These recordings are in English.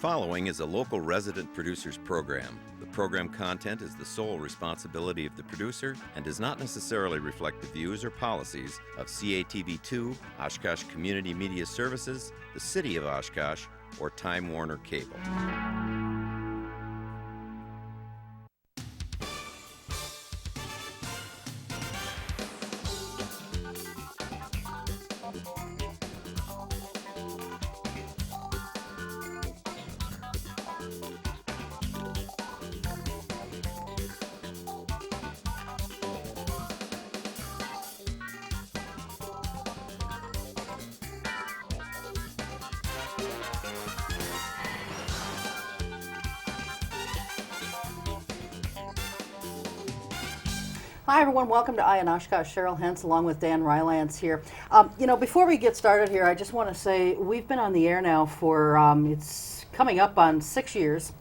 following is a local resident producers program. The program content is the sole responsibility of the producer and does not necessarily reflect the views or policies of CATV2, Oshkosh Community Media Services, the City of Oshkosh, or Time Warner Cable. Hi everyone, welcome to Eye on Oshkosh. Cheryl Hentz along with Dan Rylance here. Before we get started here, I just want to say we've been on the air now for, it's coming up on 6 years.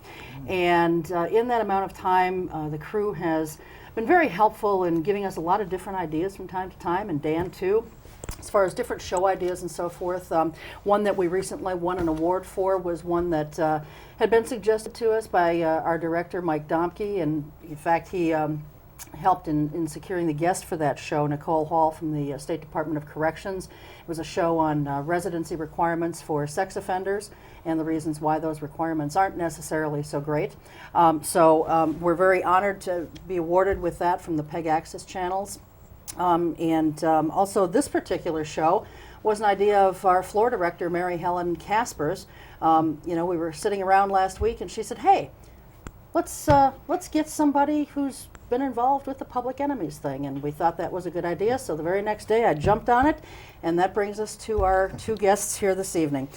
And in that amount of time, the crew has been very helpful in giving us a lot of different ideas from time to time, and Dan too, as far as different show ideas and so forth. One that we recently won an award for was one that had been suggested to us by our director, Mike Domke, and in fact he helped in securing the guest for that show, Nicole Hall from the State Department of Corrections. It was a show on residency requirements for sex offenders and the reasons why those requirements aren't necessarily so great. We're very honored to be awarded with that from the PEG Access channels. Also this particular show was an idea of our floor director, Mary Helen Kaspers. We were sitting around last week and she said, hey, let's get somebody who's been involved with the Public Enemies thing, and we thought that was a good idea, so the very next day I jumped on it, and that brings us to our two guests here this evening.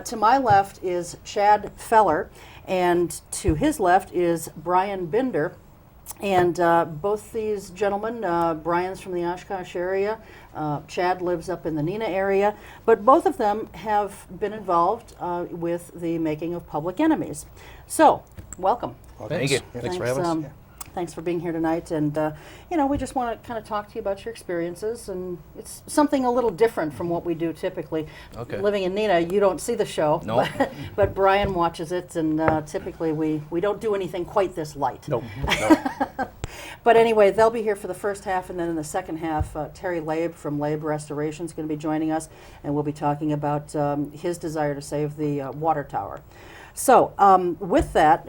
To my left is Chad Feller, and to his left is Brian Binder, and both these gentlemen, Brian's from the Oshkosh area, Chad lives up in the Neenah area, but both of them have been involved with the making of Public Enemies. So, welcome. Well, thank you. Thanks for having us. Thanks for being here tonight, and we just want to kind of talk to you about your experiences, and it's something a little different from what we do typically. Okay. Living in Neenah, you don't see the show, no. but Brian watches it, and typically we don't do anything quite this light. Nope. But anyway, they'll be here for the first half, and then in the second half, Terry Labe from Labe Restoration is going to be joining us, and we'll be talking about his desire to save the water tower. So, with that,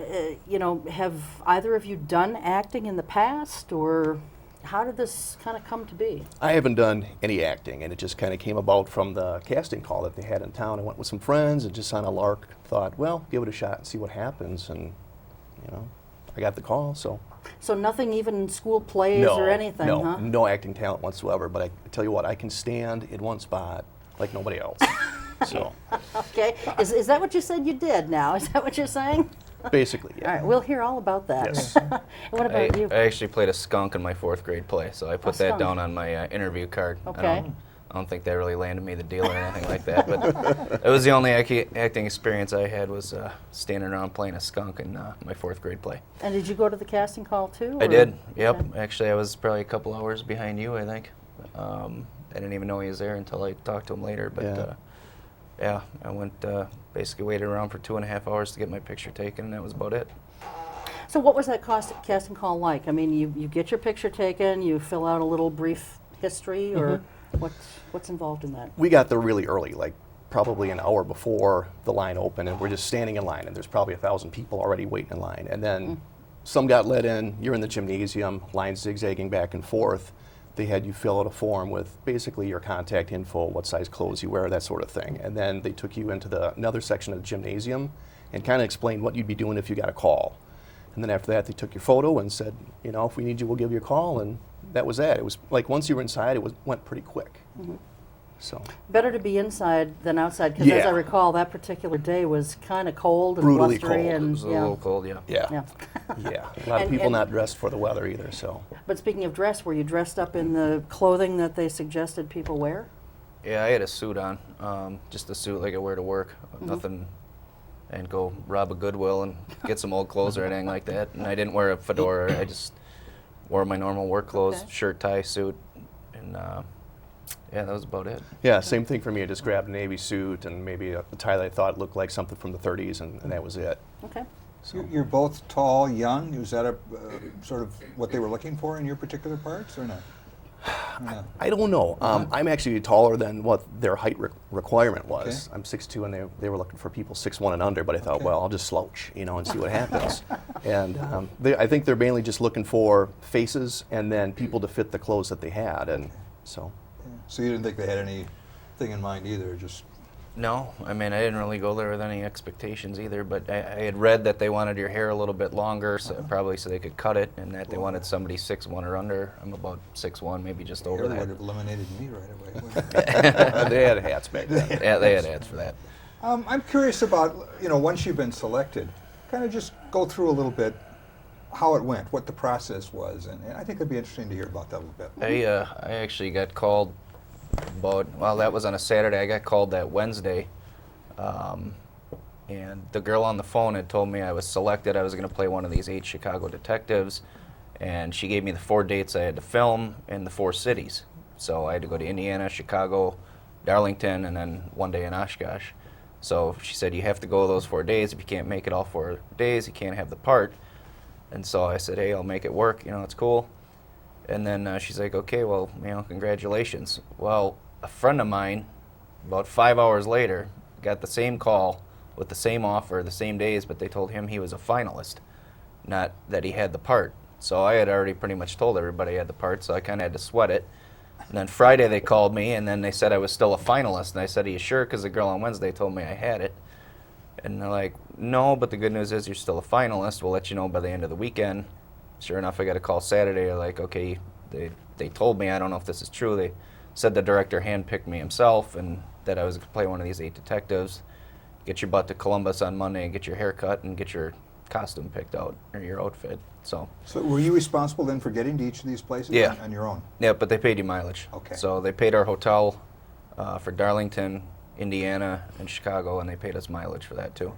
have either of you done acting in the past, or how did this kind of come to be? I haven't done any acting, and it just kind of came about from the casting call that they had in town. I went with some friends and just on a lark thought, well, give it a shot and see what happens, and, I got the call, so. So nothing even school plays or anything, huh? No acting talent whatsoever, but I tell you what, I can stand in one spot like nobody else. So. Okay. Is that what you said you did now? Is that what you're saying? Basically, yeah. All right, we'll hear all about that. Yes. What about you? I actually played a skunk in my 4th grade play, so I put that down on my interview card. Okay. I don't think that really landed me the deal or anything like that, but it was the only acting experience I had was standing around playing a skunk in my 4th grade play. And did you go to the casting call too? I did, yep. Okay. Actually, I was probably a couple hours behind you, I think. I didn't even know he was there until I talked to him later, but yeah, I went, basically waited around for 2.5 hours to get my picture taken, and that was about it. So what was that casting call like? I mean, you get your picture taken, you fill out a little brief history, or what's involved in that? We got there really early, like probably an hour before the line opened, and we're just standing in line, and there's probably 1,000 people already waiting in line. And then some got let in, you're in the gymnasium, lines zigzagging back and forth. They had you fill out a form with basically your contact info, what size clothes you wear, that sort of thing. And then they took you into another section of the gymnasium and kind of explained what you'd be doing if you got a call. And then after that, they took your photo and said, if we need you, we'll give you a call. And that was that. It was like once you were inside, went pretty quick. So better to be inside than outside, because as I recall, that particular day was kind of cold and brutally blustery. cold. And, It was a little cold, yeah. Yeah. A lot of people not dressed for the weather either. So. But speaking of dress, were you dressed up in the clothing that they suggested people wear? Yeah, I had a suit on, just a suit like I wear to work, nothing, and go rob a Goodwill and get some old clothes or anything like that. And I didn't wear a fedora. I just wore my normal work clothes, shirt, tie, suit, and Yeah, that was about it. Yeah, same thing for me. I just grabbed a Navy suit and maybe a tie that I thought looked like something from the 30s, and that was it. Okay. So. You're both tall, young. Is that a sort of what they were looking for in your particular parts, or not? No. I don't know. I'm actually taller than what their height requirement was. Okay. I'm 6'2", and they were looking for people 6'1" and under, but I thought, Okay. well, I'll just slouch, and see what happens. And I think they're mainly just looking for faces and then people to fit the clothes that they had, and so. Yeah. So you didn't think they had anything in mind either, just... No, I mean, I didn't really go there with any expectations either, but I had read that they wanted your hair a little bit longer, so probably so they could cut it, and that they wanted somebody 6'1" or under. I'm about 6'1", maybe just over Hair that. would have eliminated me right away. wouldn't it? They had hats back then. Yeah, they had ads for that. I'm curious about, once you've been selected, kind of just go through a little bit how it went, what the process was, and I think it'd be interesting to hear about that a little bit. I actually got called that was on a Saturday. I got called that Wednesday, and the girl on the phone had told me I was selected. I was going to play one of these 8 Chicago detectives, and she gave me the 4 dates I had to film in the 4 cities. So I had to go to Indiana, Chicago, Darlington, and then one day in Oshkosh. So she said, you have to go those 4 days. If you can't make it all 4 days, you can't have the part. And so I said, hey, I'll make it work. It's cool. And then she's like, okay, well, congratulations. Well, a friend of mine, about 5 hours later, got the same call with the same offer, the same days, but they told him he was a finalist, not that he had the part. So I had already pretty much told everybody I had the part, so I kind of had to sweat it. And then Friday they called me, and then they said I was still a finalist. And I said, are you sure? Because the girl on Wednesday told me I had it. And they're like, no, but the good news is you're still a finalist. We'll let you know by the end of the weekend. Sure enough, I got a call Saturday. They're like, okay, they told me, I don't know if this is true, they said the director handpicked me himself and that I was going to play one of these 8 detectives. Get your butt to Columbus on Monday and get your hair cut and get your costume picked out, or your outfit. So were you responsible then for getting to each of these places Yeah. on your own? Yeah, but they paid you mileage. Okay. So they paid our hotel for Darlington, Indiana, and Chicago, and they paid us mileage for that too.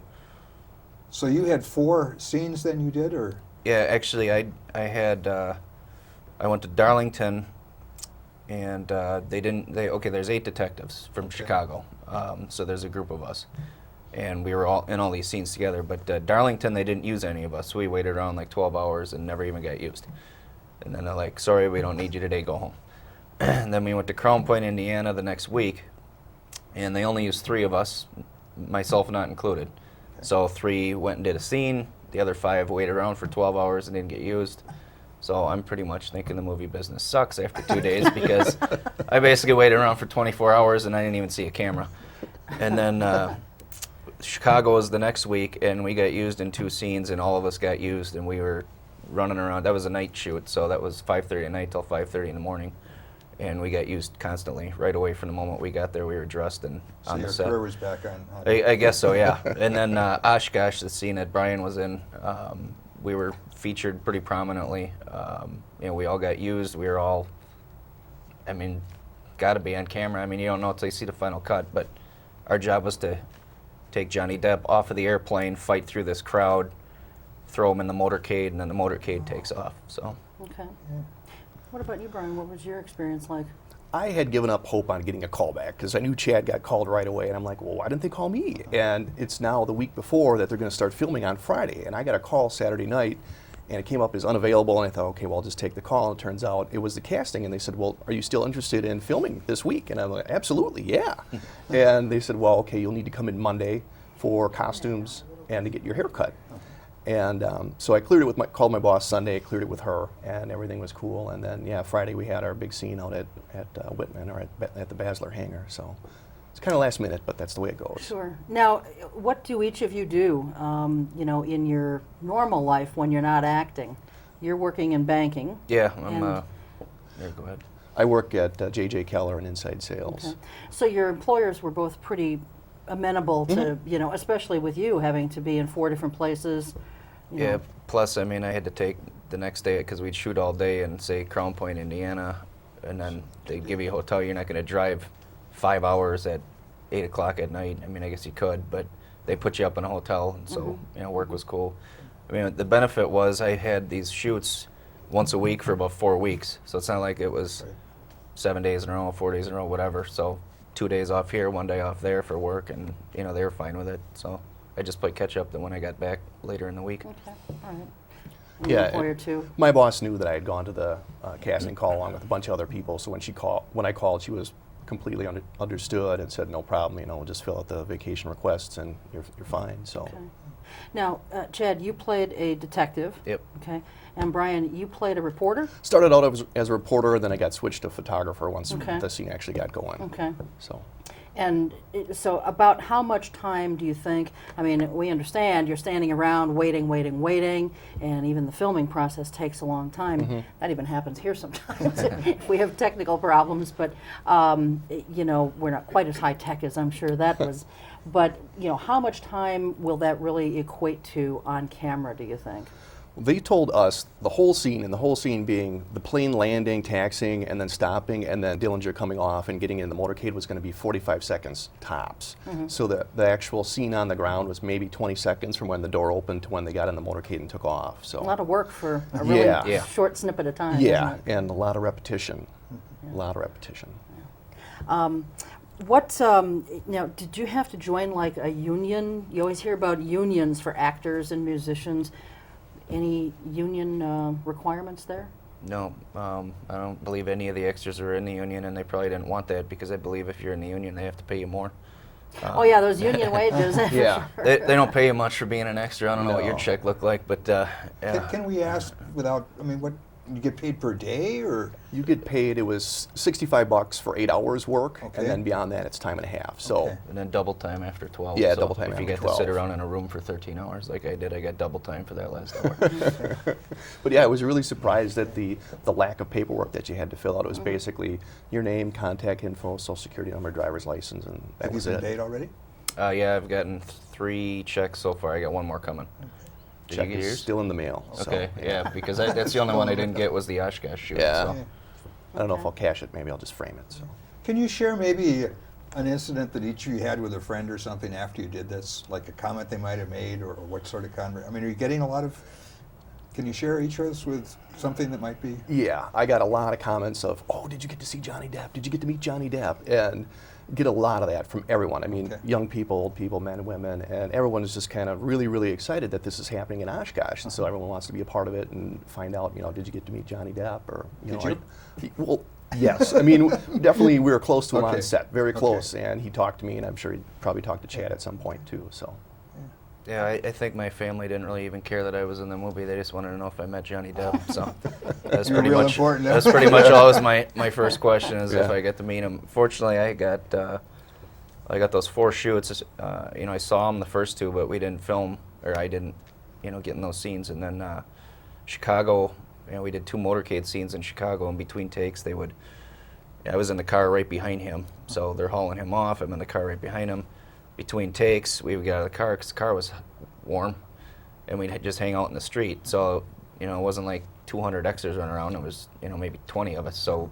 So you had 4 scenes then you did, or? Yeah, actually, I went to Darlington, and there's 8 detectives from Chicago, so there's a group of us, and we were all in all these scenes together. But Darlington, they didn't use any of us. We waited around like 12 hours and never even got used. And then they're like, sorry, we don't need you today, go home. And then we went to Crown Point, Indiana the next week, and they only used 3 of us, myself not included. So 3 went and did a scene. The other 5 waited around for 12 hours and didn't get used. So I'm pretty much thinking the movie business sucks after 2 days because I basically waited around for 24 hours and I didn't even see a camera. And then Chicago was the next week, and we got used in 2 scenes, and all of us got used, and we were running around. That was a night shoot, so that was 5:30 at night till 5:30 in the morning. And we got used constantly. Right away from the moment we got there, we were dressed and So on the your set. career was back on. I guess so, yeah. And then Oshkosh, the scene that Brian was in, we were featured pretty prominently. We all got used. We were all, got to be on camera. You don't know until you see the final cut, but our job was to take Johnny Depp off of the airplane, fight through this crowd, throw him in the motorcade, and then the motorcade takes off. So. Okay. What about you, Brian? What was your experience like? I had given up hope on getting a call back because I knew Chad got called right away, and I'm like, well, why didn't they call me? And it's now the week before that they're going to start filming on Friday, and I got a call Saturday night, and it came up as unavailable, and I thought, okay, well, I'll just take the call. And it turns out it was the casting, and they said, well, are you still interested in filming this week? And I'm like, absolutely, yeah. And they said, well, okay, you'll need to come in Monday for costumes and to get your hair cut. And so I cleared it called my boss Sunday, cleared it with her, and everything was cool. And then, yeah, Friday we had our big scene out at Whitman, or at the Basler hangar. So it's kind of last minute, but that's the way it goes. Sure. Now, what do each of you do, in your normal life when you're not acting? You're working in banking. Yeah, go ahead. I work at J.J. Keller in inside sales. Okay. So your employers were both pretty amenable to, especially with you having to be in 4 different places. Yeah, plus, I had to take the next day, because we'd shoot all day in, say, Crown Point, Indiana, and then they'd give you a hotel. You're not going to drive 5 hours at 8 o'clock at night. I guess you could, but they put you up in a hotel, and so, work was cool. The benefit was I had these shoots once a week for about 4 weeks, so it's not like it was 7 days in a row, 4 days in a row, whatever. So 2 days off here, 1 day off there for work, and they were fine with it. So I just played catch up then when I got back later in the week. Okay, all right. Yeah, Employer too. My boss knew that I had gone to the casting call along with a bunch of other people, so when I called, she was completely understood and said, no problem, we'll just fill out the vacation requests and you're fine. So. Okay. Now, Chad, you played a detective. Yep. Okay. And Brian, you played a reporter. Started out as a reporter, then I got switched to photographer once Okay. the scene actually got going. Okay. So. And so about how much time do you think, I mean, we understand you're standing around waiting, and even the filming process takes a long time. That even happens here sometimes if we have technical problems, but, we're not quite as high tech as I'm sure that was. But, how much time will that really equate to on camera, do you think? They told us the whole scene being the plane landing, taxiing, and then stopping, and then Dillinger coming off and getting in the motorcade was going to be 45 seconds tops. So the actual scene on the ground was maybe 20 seconds from when the door opened to when they got in the motorcade and took off. So A lot of work for a really Yeah. short snippet of time. yeah, Isn't it? and a lot of repetition. A lot of repetition. Now, did you have to join like a union? You always hear about unions for actors and musicians. Any union requirements there? No, I don't believe any of the extras are in the union, and they probably didn't want that because I believe if you're in the union, they have to pay you more. Oh yeah, those union wages. Yeah. They don't pay you much for being an extra. I don't know what your No. check looked like, but yeah. Can we ask without, what, you get paid per day or? You get paid, it was $65 for 8 hours work, Okay. and then beyond that it's time and a half. So Okay. And then double time after 12. Yeah, so double time if you after get to sit 12. around in a room for 13 hours like I did, I got double time for that last hour. But yeah, I was really surprised at the lack of paperwork that you had to fill out. It was basically your name, contact info, social security number, driver's license, and that Have you was been it. paid already? Yeah, I've gotten 3 checks so far. I got 1 more coming. Did Check you get is yours? still in the mail. So, Okay, yeah, because that's the only one I didn't get was the Oshkosh shoot. Yeah. So. Yeah. I don't know if I'll cash it. Maybe I'll just frame it. So. Can you share maybe an incident that each of you had with a friend or something after you did this, like a comment they might have made, or what sort of are you getting a lot of? Can you share each of us with something that might be? Yeah, I got a lot of comments of, oh, did you get to see Johnny Depp? Did you get to meet Johnny Depp? And get a lot of that from everyone. I mean, Okay. young people, old people, men and women, and everyone is just kind of really, really excited that this is happening in Oshkosh, and so everyone wants to be a part of it and find out, did you get to meet Johnny Depp? Or, Did you? Well, yes. I mean, definitely we were close to him Okay. on set, very Okay. close, and he talked to me, and I'm sure he probably talked to Chad at some point too. So. Yeah, I think my family didn't really even care that I was in the movie. They just wanted to know if I met Johnny Depp. So that's You were pretty real much important, huh? that's pretty much always my first question is if Yeah. I get to meet him. Fortunately, I got those 4 shoots. I saw them the first 2, but we didn't film, or I didn't, get in those scenes. And then Chicago, we did 2 motorcade scenes in Chicago. In between takes, I was in the car right behind him, so they're hauling him off. I'm in the car right behind him. Between takes, we would get out of the car because the car was warm, and we'd just hang out in the street. So, it wasn't like 200 extras running around. It was, maybe 20 of us. So,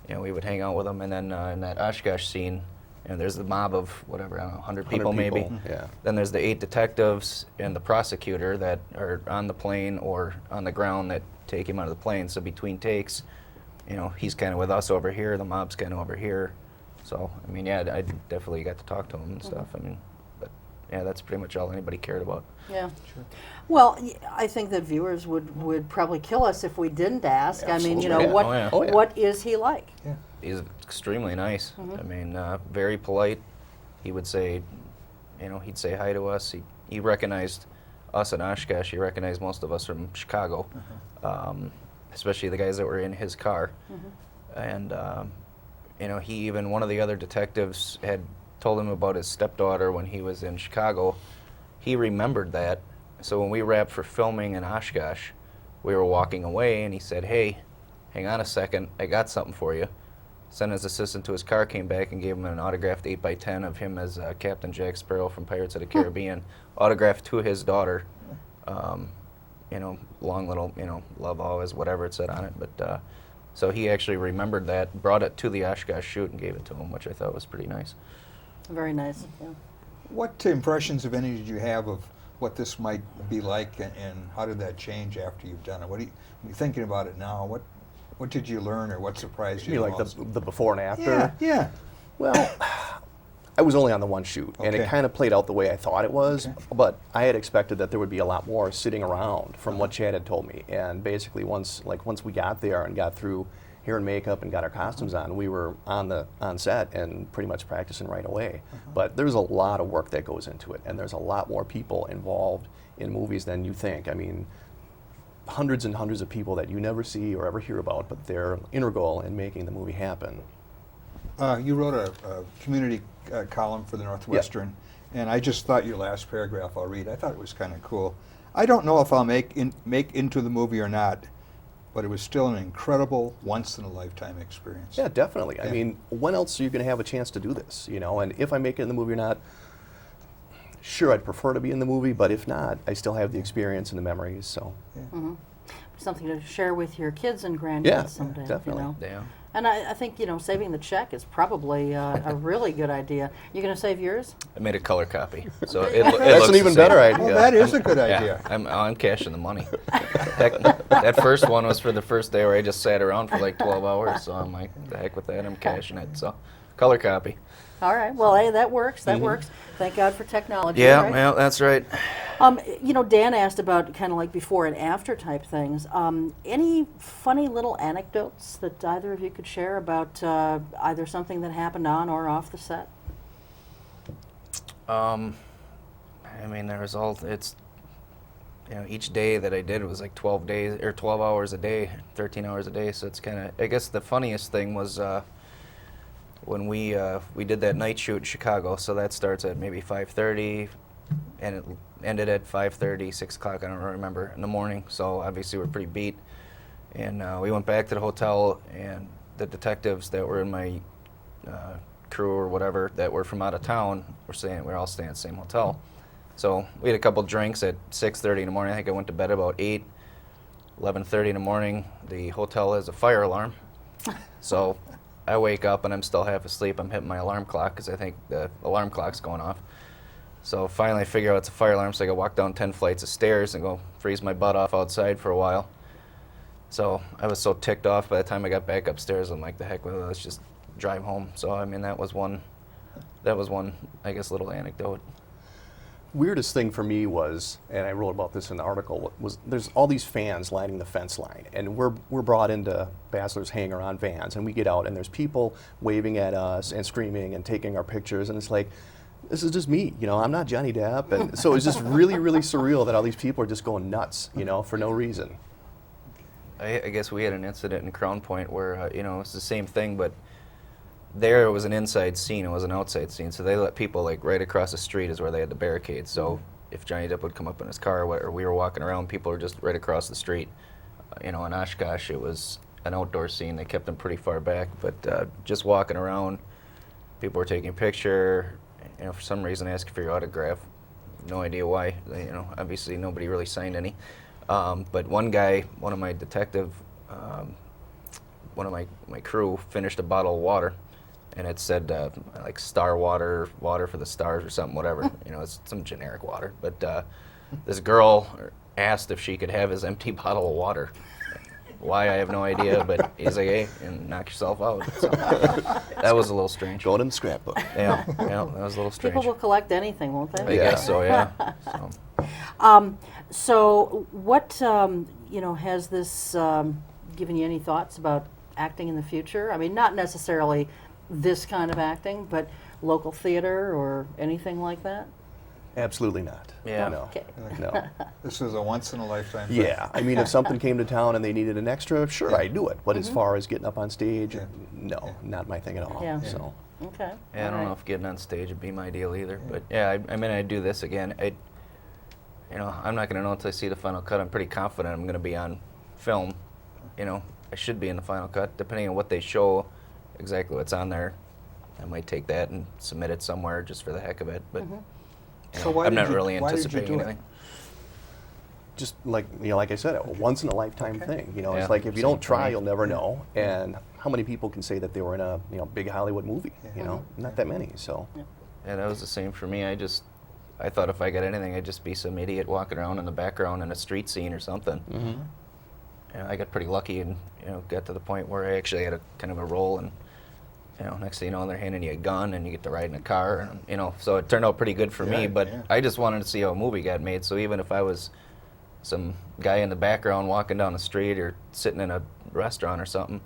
we would hang out with them. And then in that Oshkosh scene, there's the mob of whatever, I don't know, 100 people maybe. Yeah. Then there's the 8 detectives and the prosecutor that are on the plane or on the ground that take him out of the plane. So between takes, he's kind of with us over here, the mob's kind of over here. So, I definitely got to talk to him and stuff. But yeah, that's pretty much all anybody cared about. Yeah. Sure. Well, I think that viewers would probably kill us if we didn't ask. Absolutely. I mean, Yeah. what Oh, yeah. Oh, yeah. what is he like? Yeah. He's extremely nice. Very polite. He would say, he'd say hi to us. He recognized us in Oshkosh. He recognized most of us from Chicago, especially the guys that were in his car. And, one of the other detectives had told him about his stepdaughter when he was in Chicago. He remembered that. So when we wrapped for filming in Oshkosh, we were walking away, and he said, "Hey, hang on a second, I got something for you." Sent his assistant to his car, came back and gave him an autographed 8x10 of him as Captain Jack Sparrow from Pirates of the Caribbean, autographed to his daughter. Long little, love always, whatever it said on it. But so he actually remembered that, brought it to the Oshkosh shoot and gave it to him, which I thought was pretty nice. Very nice. Yeah. What impressions, if any, did you have of what this might be like, and how did that change after you've done it? What are you thinking about it now? What What did you learn, or what surprised you? You mean the like most? the before and after? Yeah, yeah. Well, I was only on the one shoot, and it Okay. kind of played out the way I thought it was, Okay. but I had expected that there would be a lot more sitting around from what Chad had told me. And basically, once we got there and got through hair and makeup and got our costumes on, we were on set and pretty much practicing right away. But there's a lot of work that goes into it, and there's a lot more people involved in movies than you think. I mean, hundreds and hundreds of people that you never see or ever hear about, but they're integral in making the movie happen. You wrote a community column for the Northwestern, and I just thought your last paragraph I'll read. I thought it was kind of cool. I don't know if I'll make into the movie or not, but it was still an incredible, once-in-a-lifetime experience. Yeah, definitely. I Yeah. mean, when else are you going to have a chance to do this, you know? And if I make it in the movie or not, sure, I'd prefer to be in the movie, but if not, I still have the experience and the memories, so. Something to share with your kids and grandkids Yeah, someday. definitely. You know? Yeah. And I think, you know, saving the check is probably a really good idea. You going to save yours? I made a color copy, so Okay. it That's looks an the even same. better idea. Well, that is a good Yeah, idea. I'm cashing the money. Heck, that first one was for the first day where I just sat around for like 12 hours, so I'm like, the heck with that, I'm cashing it. So, color copy. All right. Well, hey, that works. That works. Thank God for technology. Yeah, right? well, that's right. You know, Dan asked about kind of like before and after type things. Any funny little anecdotes that either of you could share about either something that happened on or off the set? I mean, it's, you know, each day that I did was like 12 days, or 12 hours a day, 13 hours a day, so it's kind of, I guess the funniest thing was when we did that night shoot in Chicago, so that starts at maybe 5:30, and it ended at 5:30, 6 o'clock, I don't remember, in the morning, so obviously we're pretty beat, and we went back to the hotel, and the detectives that were in my crew or whatever that were from out of town we're all staying at the same hotel. So we had a couple drinks at 6:30 in the morning. I think I went to bed about 8, 11:30 in the morning. The hotel has a fire alarm. So I wake up and I'm still half asleep. I'm hitting my alarm clock because I think the alarm clock's going off. So finally I figure out it's a fire alarm, so I gotta walk down 10 flights of stairs and go freeze my butt off outside for a while. So I was so ticked off by the time I got back upstairs, I'm like, the heck with it, let's just drive home. So I mean, that was one, I guess, little anecdote. Weirdest thing for me was, and I wrote about this in the article, was there's all these fans lining the fence line, and we're brought into Basler's hangar on vans, and we get out, and there's people waving at us and screaming and taking our pictures, and it's like, this is just me, you know, I'm not Johnny Depp, and so it's just really, really surreal that all these people are just going nuts, you know, for no reason. I guess we had an incident in Crown Point where, you know, it's the same thing, but there it was an inside scene, it was an outside scene, so they let people like right across the street is where they had the barricades, so if Johnny Depp would come up in his car or we were walking around, people were just right across the street. You know, in Oshkosh it was an outdoor scene, they kept them pretty far back, but just walking around, people were taking a picture, you know, for some reason asking for your autograph, no idea why, you know, obviously nobody really signed any. But one guy, one of my detective, one of my crew finished a bottle of water, and it said like star water, water for the stars or something, whatever. You know, it's some generic water. But this girl asked if she could have his empty bottle of water. Why, I have no idea, but he's like, hey, and knock yourself out. So that was a little strange. Going in the scrapbook. Yeah, that was a little strange. People will collect anything, won't they? I guess so, yeah. So. So what, you know, has this given you any thoughts about acting in the future? I mean, not necessarily this kind of acting, but local theater or anything like that? Absolutely not. Yeah. No. Okay. No. This is a once-in-a-lifetime thing. Yeah, I mean, if something came to town and they needed an extra, sure, Yeah. I'd do it. But as far as getting up on stage, Yeah. no, Yeah. not my thing at all. Yeah. So. Okay. Yeah, I don't know if getting on stage would be my deal either, but yeah, I mean, I'd do this again. You know, I'm not going to know until I see the final cut. I'm pretty confident I'm going to be on film. You know, I should be in the final cut, depending on what they show, exactly what's on there. I might take that and submit it somewhere just for the heck of it, but you So know, why I'm did not you- really why did you anticipating do it? anything. Just like, you know, like I said, a once in a lifetime thing. You know, Yeah, it's like if you same don't for try, me. you'll never know. And how many people can say that they were in a big Hollywood movie? You know, not that many. So. Yeah, that was the same for me. I thought if I got anything, I'd just be some idiot walking around in the background in a street scene or something. I got pretty lucky and got to the point where I actually had a kind of a role, and next thing you know, they're handing you a gun and you get to ride in a car, and so it turned out pretty good for me. But I just wanted to see how a movie got made. So even if I was some guy in the background walking down the street or sitting in a restaurant or something,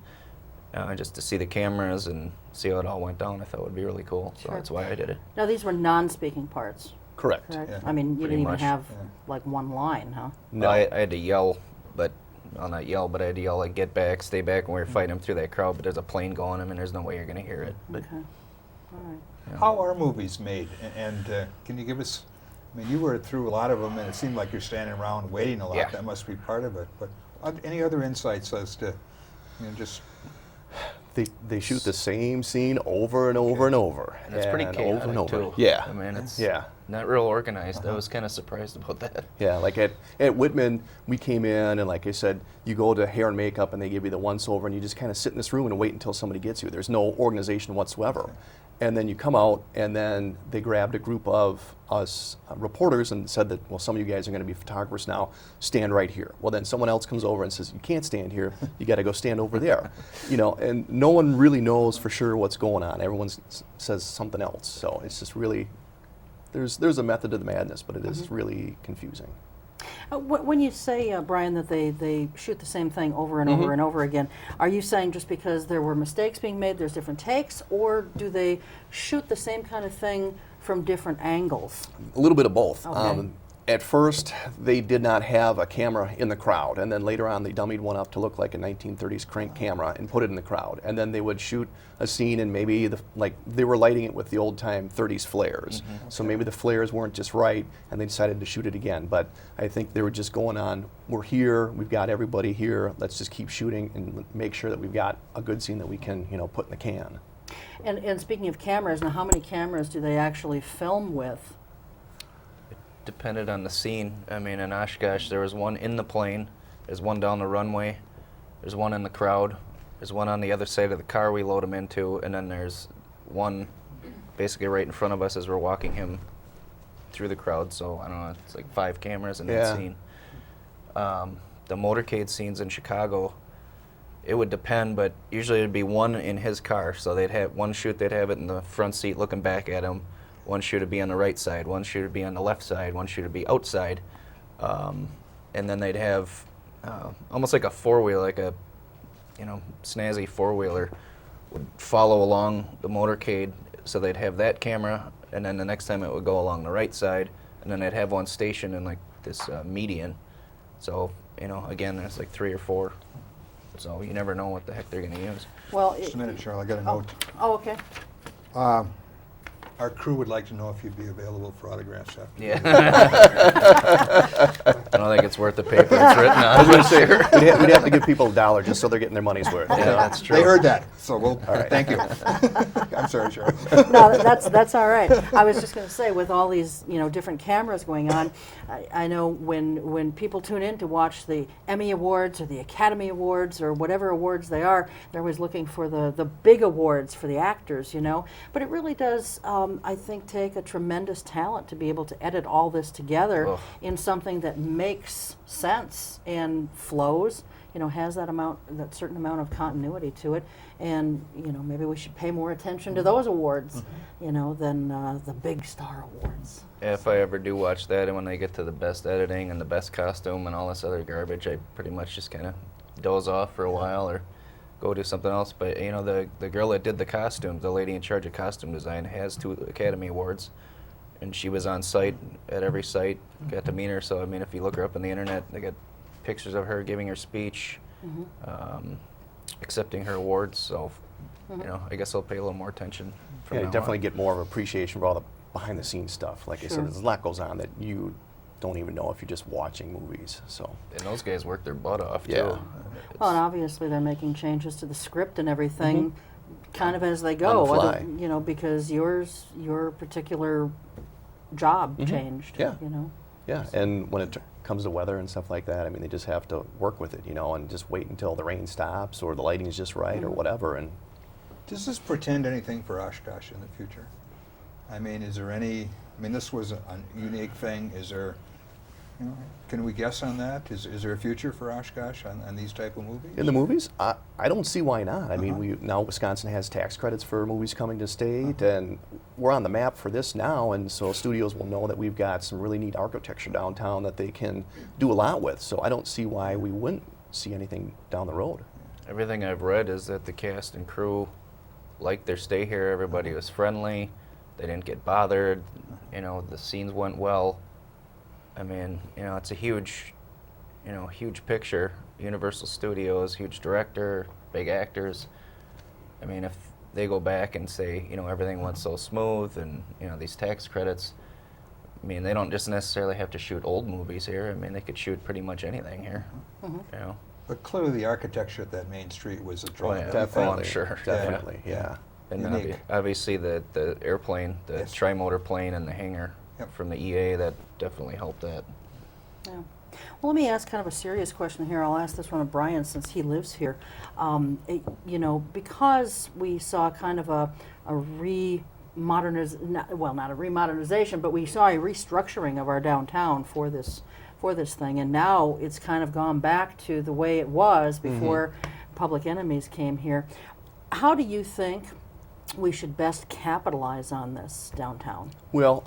just to see the cameras and see how it all went down, I thought would be really cool. So that's why I did it. Now these were non-speaking parts. Correct. Yeah. I mean, you Pretty didn't much. even have like one line, huh? No. I had to yell, but well, not yell, but I had to yell like "get back, stay back," and we were fighting them through that crowd. But there's a plane going, and there's no way you're going to hear it. But Okay. All right. How are movies made? And can you give us, I mean, you were through a lot of them, and it seemed like you're standing around waiting a lot. Yeah. That must be part of it. But any other insights as to, just... They shoot the same scene over and over and over. And it's pretty chaotic over and over. too. Yeah. I mean, it's Yeah. not real organized. I was kind of surprised about that. Yeah, like at Whitman, we came in, and like I said, you go to hair and makeup, and they give you the once-over, and you just kind of sit in this room and wait until somebody gets you. There's no organization whatsoever. And then you come out, and then they grabbed a group of us reporters and said that, well, some of you guys are going to be photographers now, stand right here. Well, then someone else comes over and says, you can't stand here, you got to go stand over there. And no one really knows for sure what's going on. Everyone says something else. So it's just really, there's a method to the madness, but it is really confusing. When you say, Brian, that they shoot the same thing over and over and over again, are you saying just because there were mistakes being made, there's different takes, or do they shoot the same kind of thing from different angles? A little bit of both. Okay. At first, they did not have a camera in the crowd, and then later on they dummied one up to look like a 1930s crank camera and put it in the crowd. And then they would shoot a scene, and maybe they were lighting it with the old-time 30s flares. So maybe the flares weren't just right, and they decided to shoot it again. But I think they were just going on, we're here, we've got everybody here, let's just keep shooting and make sure that we've got a good scene that we can put in the can. And speaking of cameras, now how many cameras do they actually film with? Depended on the scene. I mean, in Oshkosh, there was one in the plane, there's one down the runway, there's one in the crowd, there's one on the other side of the car we load him into, and then there's one basically right in front of us as we're walking him through the crowd. So, I don't know, it's like 5 cameras in that scene. The motorcade scenes in Chicago, it would depend, but usually it'd be one in his car. So they'd have one shoot, they'd have it in the front seat looking back at him. One shoot would be on the right side, one shoot would be on the left side, one shoot would be outside. And then they'd have almost like a four-wheeler, like a snazzy four-wheeler would follow along the motorcade. So they'd have that camera, and then the next time it would go along the right side, and then they'd have one stationed in like this median. So, again, there's like 3 or 4. So you never know what the heck they're going to use. Well, Just a minute, Cheryl, I got a note. Oh, okay. Our crew would like to know if you'd be available for autographs after. Yeah. I don't think it's worth the paper it's written I was on. going to say, we'd have to give people $1 just so they're getting their money's worth. Yeah, that's true. They heard that, so we'll, thank you. I'm sorry, Cheryl. No, that's all right. I was just going to say, with all these different cameras going on, I know when people tune in to watch the Emmy Awards or the Academy Awards or whatever awards they are, they're always looking for the big awards for the actors, But it really does, I think, take a tremendous talent to be able to edit all this together in something that makes sense and flows. Has that certain amount of continuity to it, and maybe we should pay more attention to those awards, than the big star awards. If I ever do watch that, and when they get to the best editing and the best costume and all this other garbage, I pretty much just kind of doze off for a while or go do something else. But the girl that did the costumes, the lady in charge of costume design, has 2 Academy Awards, and she was on site at every site. Got to meet her. So I mean, if you look her up on the internet, they got pictures of her giving her speech, accepting her awards. So, I guess I'll pay a little more attention. Yeah, you definitely get more of appreciation for all the behind-the-scenes stuff. Like I said, there's a lot goes on that you don't even know if you're just watching movies. So. And those guys work their butt off, Yeah. too. Well, and obviously they're making changes to the script and everything, kind of as they go. On the fly. Because your particular job changed. Yeah. Yeah, and when it comes to weather and stuff like that, I mean, they just have to work with it, and just wait until the rain stops or the lighting is just right or whatever. And Does this portend anything for Oshkosh in the future? I mean, is there any, this was a unique thing. Is there, You know, can we guess on that? Is there a future for Oshkosh on these type of movies? In the movies, I don't see why not. I mean, Uh-huh. now Wisconsin has tax credits for movies coming to state, and we're on the map for this now, and so studios will know that we've got some really neat architecture downtown that they can do a lot with. So I don't see why we wouldn't see anything down the road. Everything I've read is that the cast and crew liked their stay here. Everybody was friendly. They didn't get bothered. You know, the scenes went well. I mean, you know, it's a huge, you know, huge picture. Universal Studios, huge director, big actors. I mean, if they go back and say, you know, everything went so smooth and, you know, these tax credits, I mean, they don't just necessarily have to shoot old movies here. I mean, they could shoot pretty much anything here, you know. But clearly the architecture at that main street was a draw. Oh, yeah. Definitely, I'm sure. Definitely, yeah. And Unique. obviously the airplane, the Yes. tri-motor plane and the hangar Yep. from the EA, that definitely helped that. Yeah. Well, let me ask kind of a serious question here. I'll ask this one of Brian since he lives here. You know, because we saw kind of a not a remodernization, but we saw a restructuring of our downtown for this thing, and now it's kind of gone back to the way it was before Public Enemies came here. How do you think we should best capitalize on this downtown? Well,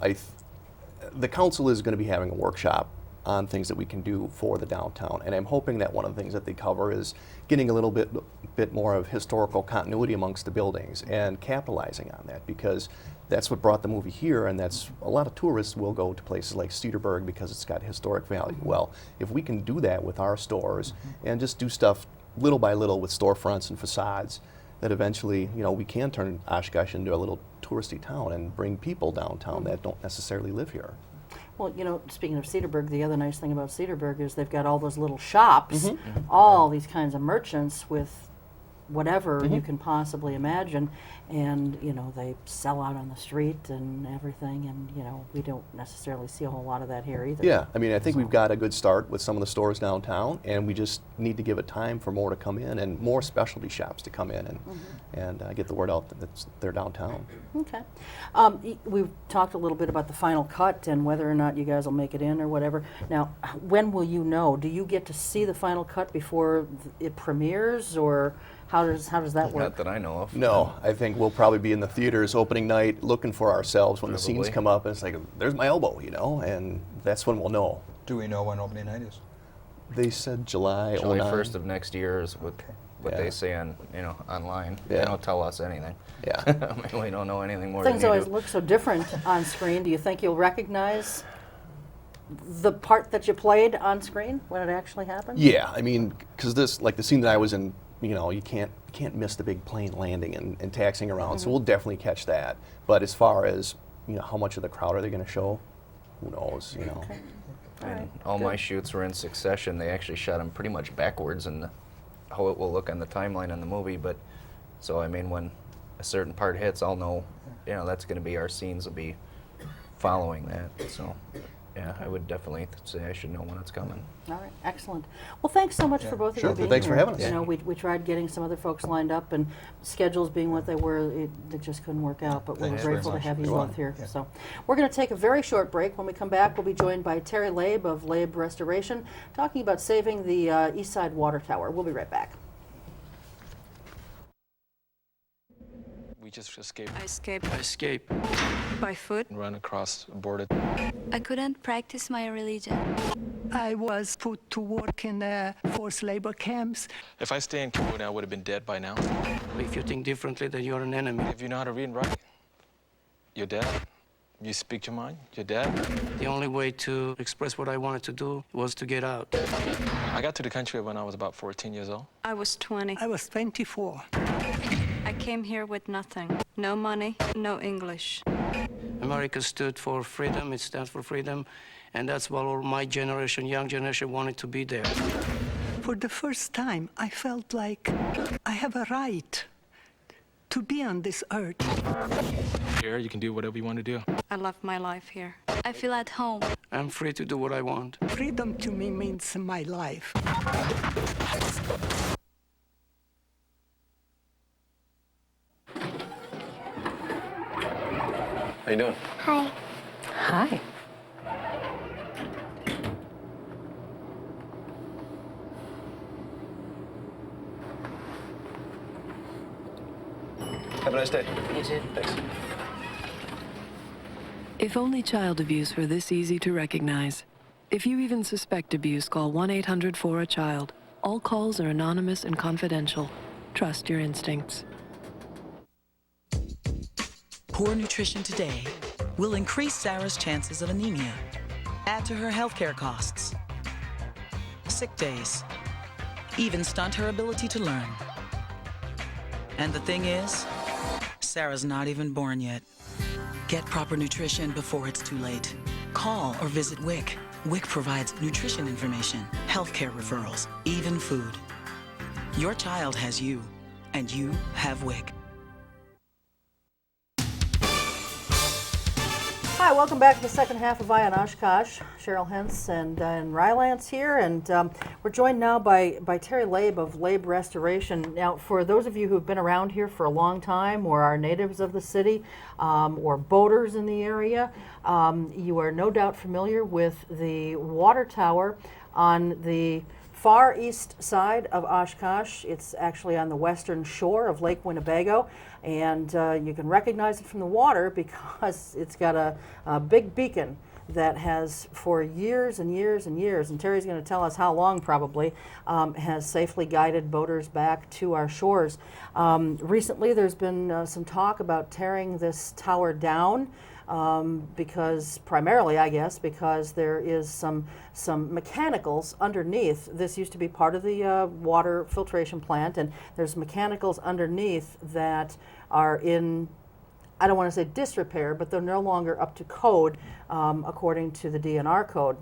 the council is going to be having a workshop on things that we can do for the downtown, and I'm hoping that one of the things that they cover is getting a little bit more of historical continuity amongst the buildings and capitalizing on that, because that's what brought the movie here, and that's a lot of tourists will go to places like Cedarburg because it's got historic value. Well, if we can do that with our stores and just do stuff little by little with storefronts and facades, that eventually, you know, we can turn Oshkosh into a little touristy town and bring people downtown that don't necessarily live here. Well, you know, speaking of Cedarburg, the other nice thing about Cedarburg is they've got all those little shops, all these kinds of merchants with whatever you can possibly imagine, and you know, they sell out on the street and everything, and you know, we don't necessarily see a whole lot of that here either. Yeah, I mean, I think we've got a good start with some of the stores downtown, and we just need to give it time for more to come in and more specialty shops to come in and get the word out that they're downtown. Okay. We've talked a little bit about the final cut and whether or not you guys will make it in or whatever. Now, when will you know? Do you get to see the final cut before it premieres, or how does that work? Not that I know of. No, I think we'll probably be in the theaters opening night looking for ourselves when the scenes Probably. come up, and it's like, there's my elbow, you know, and that's when we'll know. Do we know when opening night is? They said July July 09. 1st of next year is what Yeah. they say on, you know, online. Yeah. They don't tell us anything. Yeah. I mean, we don't know anything more than Things you always do. look so different on screen. Do you think you'll recognize the part that you played on screen when it actually happened? Yeah, I mean, because this, like the scene that I was in, you know, you can't miss the big plane landing and taxiing around, so we'll definitely catch that. But as far as, you know, how much of the crowd are they going to show, who knows, you know. Okay. And all my shoots were in succession. They actually shot them pretty much backwards in how it will look on the timeline in the movie. But so I mean, when a certain part hits, I'll know, you know, that's going to be our scenes will be following that. So yeah, I would definitely say I should know when it's coming. All right, excellent. Well, thanks so much for both of Sure. you being Thanks for here. having us. You know, we tried getting some other folks lined up, and schedules being what they were, it just couldn't work out. But we're Thanks very grateful to much. have you You're both welcome. here. Yeah. So we're going to take a very short break. When we come back, we'll be joined by Terry Labe of Labe Restoration, talking about saving the East Side Water Tower. We'll be right back. We just escaped. I escaped I escaped by foot. and ran across the border. I couldn't practice my religion. I was put to work in forced labor camps. If I stay in Cambodia, I would have been dead by now. If you think differently, then you're an enemy. If you know how to read and write, you're dead. You speak your mind, you're dead. The only way to express what I wanted to do was to get out. I got to the country when I was about 14 years old. I was 20. I was 24. I came here with nothing. No money, no English. America stood for freedom, it stands for freedom, and that's what all my generation, young generation, wanted to be there. For the first time, I felt like I have a right to be on this earth. Here, you can do whatever you want to do. I love my life here. I feel at home. I'm free to do what I want. Freedom to me means my life. How you doing? Hi. Hi. nice day. You too. Thanks. If only child abuse were this easy to recognize. If you even suspect abuse, call 1-800-4-A-CHILD. All calls are anonymous and confidential. Trust your instincts. Poor nutrition today will increase Sarah's chances of anemia, add to her healthcare costs, sick days, even stunt her ability to learn. And the thing is, Sarah's not even born yet. Get proper nutrition before it's too late. Call or visit WIC. WIC provides nutrition information, healthcare referrals, even food. Your child has you, and you have WIC. Hi, welcome back to the second half of Eye on Oshkosh. Cheryl Hentz and Rylance here, and we're joined now by Terry Labe of Labe Restoration. Now, for those of you who've been around here for a long time, or are natives of the city, or boaters in the area, you are no doubt familiar with the water tower on the far east side of Oshkosh. It's actually on the western shore of Lake Winnebago, and you can recognize it from the water because it's got a big beacon that has, for years and years and years, and Terry's going to tell us how long probably, has safely guided boaters back to our shores. Recently there's been some talk about tearing this tower down, because primarily, I guess, because there is some mechanicals underneath. This used to be part of the water filtration plant, and there's mechanicals underneath that are in, I don't want to say disrepair, but they're no longer up to code according to the DNR code.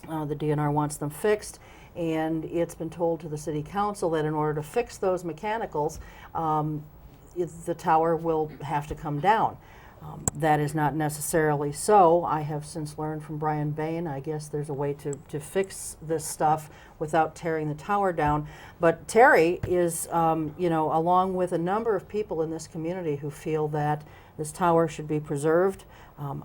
The DNR wants them fixed, and it's been told to the city council that in order to fix those mechanicals, the tower will have to come down. That is not necessarily so. I have since learned from Brian Bain, I guess there's a way to fix this stuff without tearing the tower down. But Terry is, along with a number of people in this community who feel that this tower should be preserved.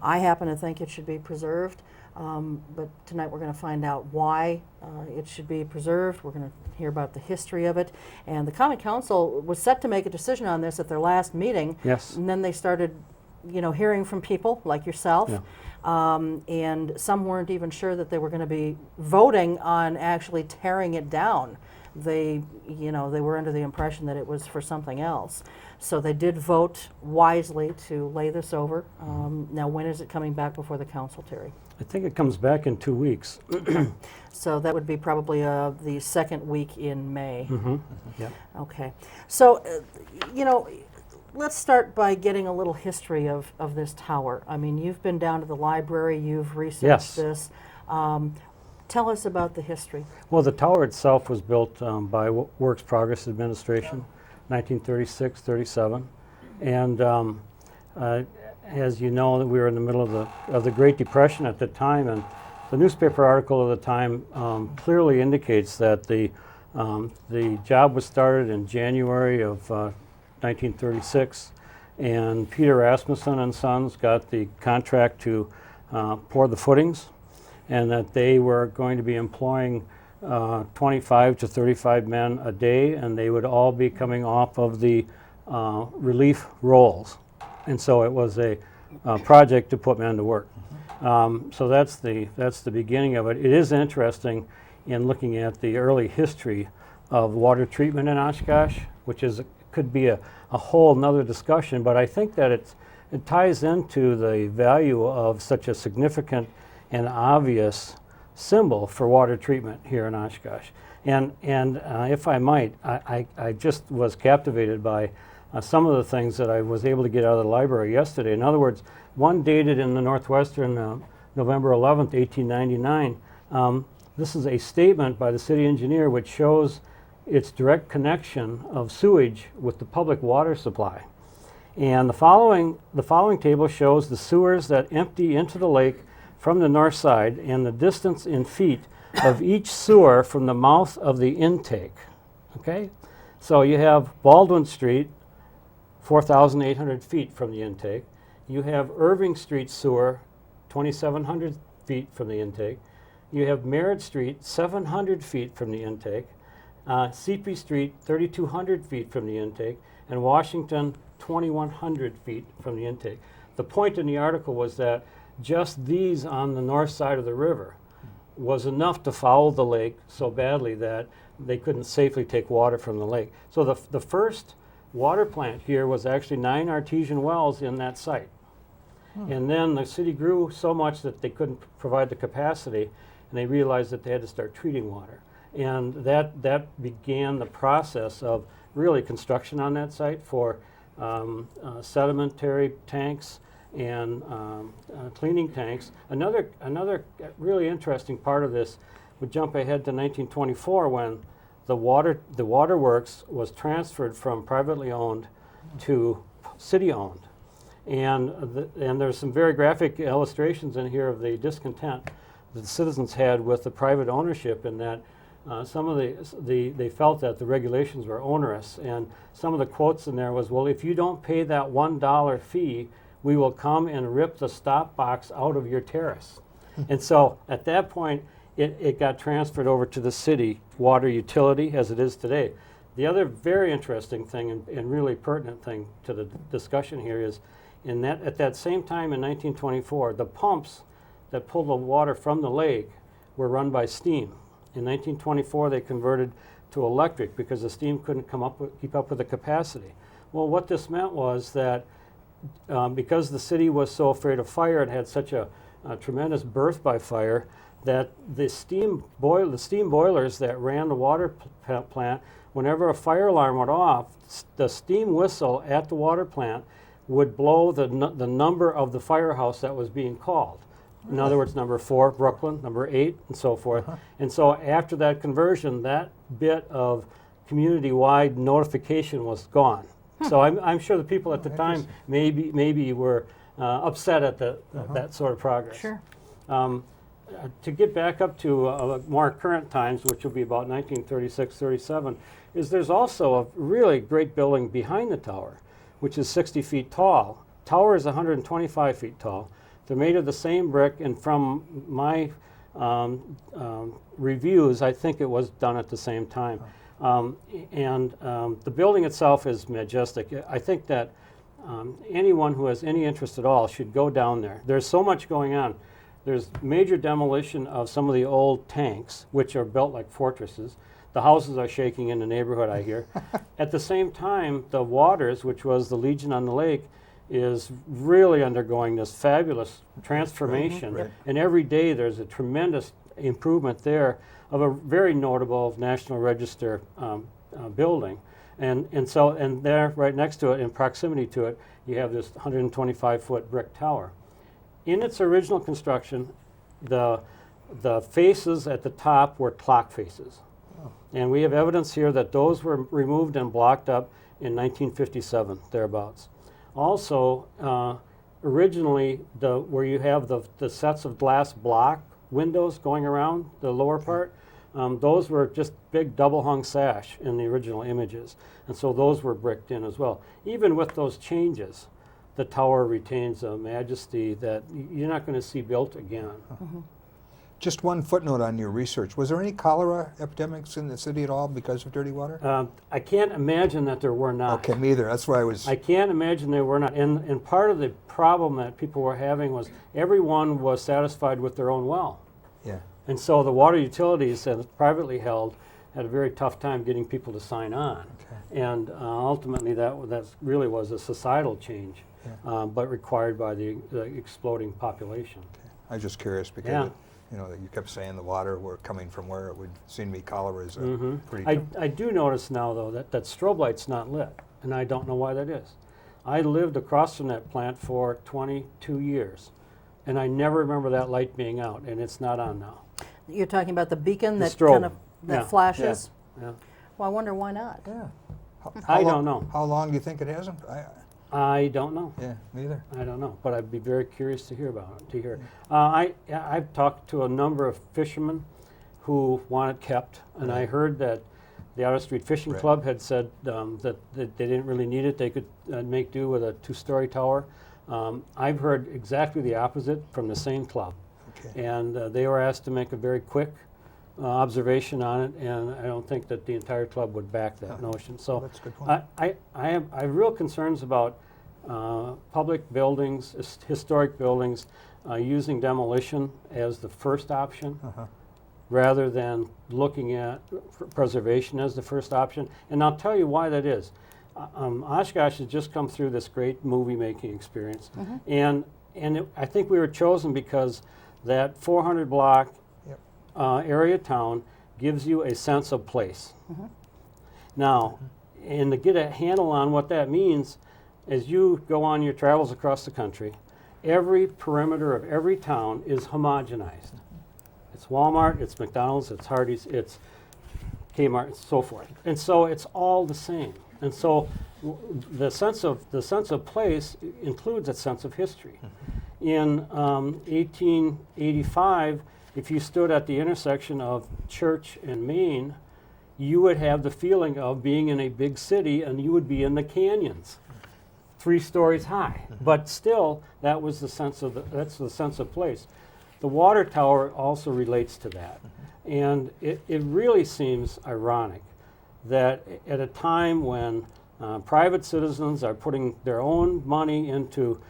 I happen to think it should be preserved, but tonight we're going to find out why it should be preserved. We're going to hear about the history of it. And the Common Council was set to make a decision on this at their last meeting. Yes. And then they started hearing from people like yourself, and some weren't even sure that they were going to be voting on actually tearing it down. They were under the impression that it was for something else. So they did vote wisely to lay this over. Now, when is it coming back before the council, Terry? I think it comes back in 2 weeks. So that would be probably the second week in May. Mm-hmm. Yeah. Okay. So, let's start by getting a little history of this tower. I mean, you've been down to the library, you've researched this. Tell us about the history. Well, the tower itself was built by Works Progress Administration, 1936-37. And as you know, we were in the middle of the Great Depression at the time, and the newspaper article of the time clearly indicates that the job was started in January of 1936, and Peter Rasmussen and Sons got the contract to pour the footings, and that they were going to be employing 25 to 35 men a day, and they would all be coming off of the relief rolls. And so it was a project to put men to work. So that's the beginning of it. It is interesting in looking at the early history of water treatment in Oshkosh, which could be a whole nother discussion, but I think that it ties into the value of such a significant and obvious symbol for water treatment here in Oshkosh. And if I might, I just was captivated by some of the things that I was able to get out of the library yesterday. In other words, one dated in the Northwestern, November 11th, 1899. This is a statement by the city engineer which shows its direct connection of sewage with the public water supply. And the following table shows the sewers that empty into the lake from the north side and the distance in feet of each sewer from the mouth of the intake. Okay? So you have Baldwin Street, 4,800 feet from the intake. You have Irving Street sewer, 2,700 feet from the intake. You have Merritt Street, 700 feet from the intake. CP Street, 3,200 feet from the intake, and Washington, 2,100 feet from the intake. The point in the article was that just these on the north side of the river was enough to foul the lake so badly that they couldn't safely take water from the lake. So the first water plant here was actually 9 artesian wells in that site. And then the city grew so much that they couldn't provide the capacity, and they realized that they had to start treating water. And that began the process of really construction on that site for sedimentary tanks and cleaning tanks. Another really interesting part of this would jump ahead to 1924 when the waterworks was transferred from privately owned to city owned. And there's some very graphic illustrations in here of the discontent that the citizens had with the private ownership, in that some of they felt that the regulations were onerous. And some of the quotes in there was, well, if you don't pay that $1 fee, we will come and rip the stop box out of your terrace. And so at that point, it got transferred over to the city water utility as it is today. The other very interesting thing and really pertinent thing to the discussion here is, at that same time in 1924, the pumps that pulled the water from the lake were run by steam. In 1924, they converted to electric because the steam couldn't keep up with the capacity. Well, what this meant was that because the city was so afraid of fire and had such a tremendous birth by fire, that the steam boilers that ran the water plant, whenever a fire alarm went off, the steam whistle at the water plant would blow the number of the firehouse that was being called. In other words, number 4, Brooklyn, number 8, and so forth. And so after that conversion, that bit of community-wide notification was gone. So I'm sure the people at the time maybe were upset at that sort of progress. Sure. To get back up to more current times, which will be about 1936, 37, there's also a really great building behind the tower, which is 60 feet tall. Tower is 125 feet tall. They're made of the same brick, and from my reviews, I think it was done at the same time. The building itself is majestic. I think that anyone who has any interest at all should go down there. There's so much going on. There's major demolition of some of the old tanks, which are built like fortresses. The houses are shaking in the neighborhood, I hear. At the same time, the Waters, which was the Legion on the lake, is really undergoing this fabulous transformation. Right. And every day there's a tremendous improvement there of a very notable National Register building. And there, right next to it, in proximity to it, you have this 125-foot brick tower. In its original construction, the faces at the top were clock faces. And we have evidence here that those were removed and blocked up in 1957, thereabouts. Also, originally, where you have the sets of glass block windows going around the lower part, those were just big double-hung sash in the original images. And so those were bricked in as well. Even with those changes, the tower retains a majesty that you're not going to see built again. Just one footnote on your research. Was there any cholera epidemics in the city at all because of dirty water? I can't imagine that there were not. Okay, me either. That's why I was... I can't imagine there were not. And part of the problem that people were having was everyone was satisfied with their own well. Yeah. And so the water utilities that privately held had a very tough time getting people to sign on. Okay. And ultimately that really was a societal change, but required by the exploding population. Okay. I was just curious because you know, that you kept saying the water were coming from where it would seem to be cholera is pretty... I do notice now, though, that strobe light's not lit, and I don't know why that is. I lived across from that plant for 22 years, and I never remember that light being out, and it's not on now. You're talking about the beacon The that strobe. kind of flashes? Yeah. Well, I wonder why not. Yeah. I don't know. How long do you think it hasn't? I don't know. Yeah, neither. I don't know, but I'd be very curious to hear about it. I've talked to a number of fishermen who want it kept, and I heard that the Outer Street Fishing Club had said that they didn't really need it. They could make do with a 2-story tower. I've heard exactly the opposite from the same club. Okay. And they were asked to make a very quick observation on it, and I don't think that the entire club would back that notion. So that's a good point. I have real concerns about public buildings, historic buildings, using demolition as the first option rather than looking at preservation as the first option. And I'll tell you why that is. Oshkosh has just come through this great movie-making experience, and I think we were chosen because that 400 block area town gives you a sense of place. Now, and to get a handle on what that means, as you go on your travels across the country, every perimeter of every town is homogenized. It's Walmart, it's McDonald's, it's Hardee's, it's Kmart, and so forth. And so it's all the same. And so the sense of place includes a sense of history. In 1885, if you stood at the intersection of Church and Main, you would have the feeling of being in a big city, and you would be in the canyons, 3 stories high. But still, that was the sense of that's the sense of place. The water tower also relates to that, and it really seems ironic that at a time when private citizens are putting their own money into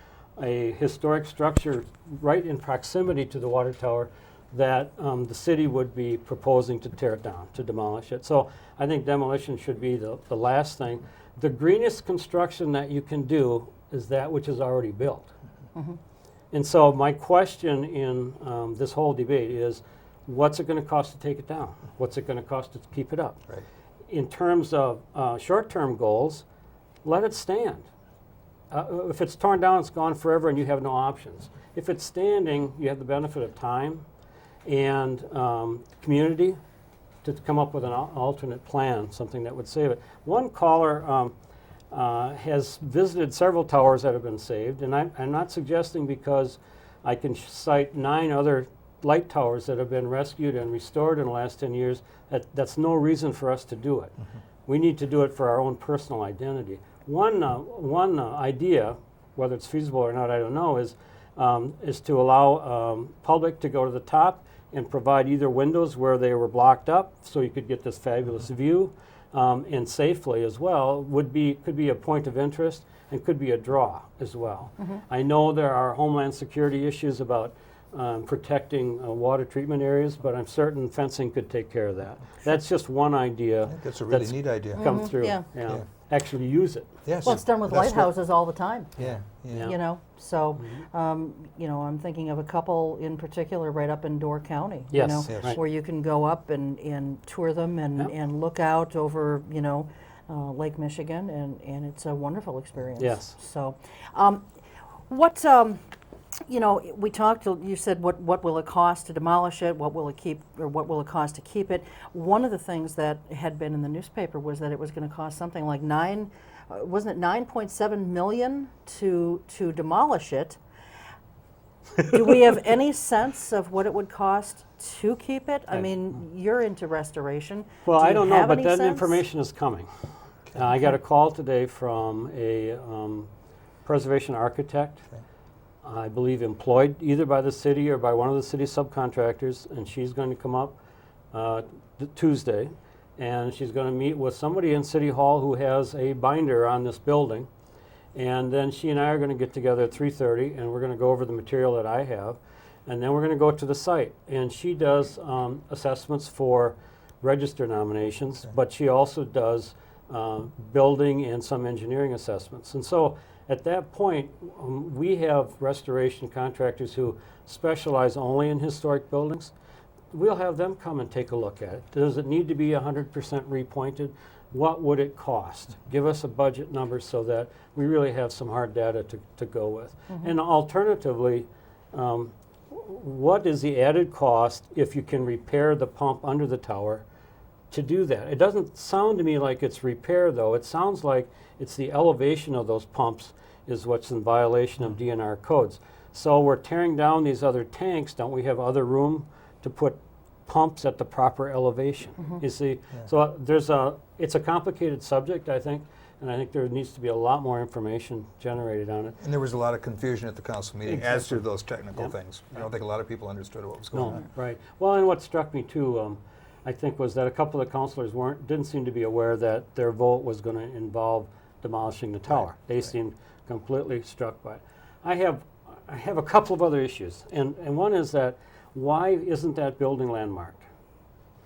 a historic structure right in proximity to the water tower, that the city would be proposing to tear it down, to demolish it. So I think demolition should be the last thing. The greenest construction that you can do is that which is already built. And so my question in this whole debate is, what's it going to cost to take it down? What's it going to cost to keep it up? Right. In terms of short-term goals, let it stand. If it's torn down, it's gone forever and you have no options. If it's standing, you have the benefit of time and community to come up with an alternate plan, something that would save it. One caller has visited several towers that have been saved, and I'm not suggesting because I can cite 9 other light towers that have been rescued and restored in the last 10 years, that's no reason for us to do it. We need to do it for our own personal identity. One idea, whether it's feasible or not, I don't know, is to allow public to go to the top and provide either windows where they were blocked up so you could get this fabulous view, and safely as well, could be a point of interest and could be a draw as well. I know there are homeland security issues about protecting water treatment areas, but I'm certain fencing could take care of that. That's just one idea. I think that's a really neat idea. Come through. Actually use it. Yes. Well, it's done with lighthouses all the time. Yeah. So, I'm thinking of a couple in particular right up in Door County, Yes. where you can go up and tour them and look out over, Lake Michigan, and it's a wonderful experience. Yes. So, we talked, you said what will it cost to demolish it, what will it cost to keep it. One of the things that had been in the newspaper was that it was going to cost something like wasn't it $9.7 million to demolish it? Do we have any sense of what it would cost to keep it? I mean, you're into restoration. Well, I don't know, but that sense? information is coming. I got a call today from a preservation architect, I believe employed either by the city or by one of the city subcontractors, and she's going to come up Tuesday, and she's going to meet with somebody in City Hall who has a binder on this building, and then she and I are going to get together at 3:30, and we're going to go over the material that I have, and then we're going to go to the site. And she does assessments for register nominations, but she also does building and some engineering assessments. And so at that point, we have restoration contractors who specialize only in historic buildings. We'll have them come and take a look at it. Does it need to be 100% repointed? What would it cost? Give us a budget number so that we really have some hard data to go with. And alternatively, what is the added cost if you can repair the pump under the tower to do that? It doesn't sound to me like it's repair, though. It sounds like it's the elevation of those pumps is what's in violation of DNR codes. So we're tearing down these other tanks. Don't we have other room to put pumps at the proper elevation? You see, so it's a complicated subject, I think, and I think there needs to be a lot more information generated on it. And there was a lot of confusion at the council meeting as to Exactly. those technical things. I don't think a lot of people understood what was going No, on. right. Well, and what struck me too, I think, was that a couple of the councilors didn't seem to be aware that their vote was going to involve demolishing the tower. They seemed completely struck by it. I have a couple of other issues, and one is that why isn't that building landmarked?